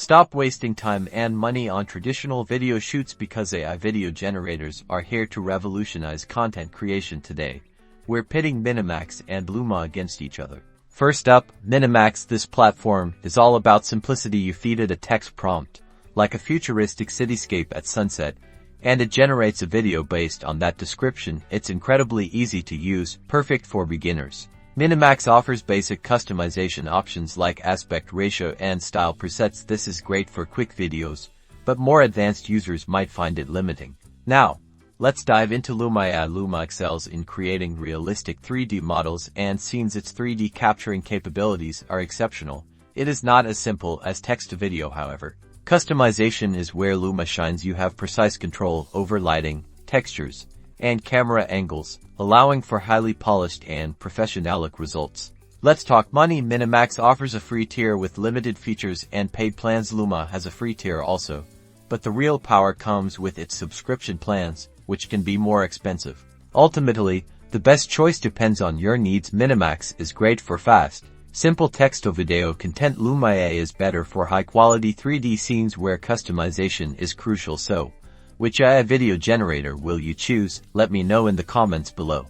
Stop wasting time and money on traditional video shoots because AI video generators are here to revolutionize content creation today. We're pitting Minimax and Luma against each other. First up, Minimax. This platform is all about simplicity. You feed it a text prompt, like a futuristic cityscape at sunset, and it generates a video based on that description. It's incredibly easy to use, perfect for beginners. Minimax offers basic customization options like aspect ratio and style presets. This is great for quick videos, but more advanced users might find it limiting. Now, let's dive into Luma AI. Luma excels in creating realistic 3D models and scenes. Its 3D capturing capabilities are exceptional. It is not as simple as text-to-video, however. Customization is where Luma shines. You have precise control over lighting, textures, and camera angles, allowing for highly polished and professional-look results. Let's talk money. Minimax offers a free tier with limited features and paid plans. Luma has a free tier also, but the real power comes with its subscription plans, which can be more expensive. Ultimately, the best choice depends on your needs. Minimax is great for fast, simple text-to-video content. Luma AI is better for high-quality 3D scenes where customization is crucial. So, which AI video generator will you choose? Let me know in the comments below.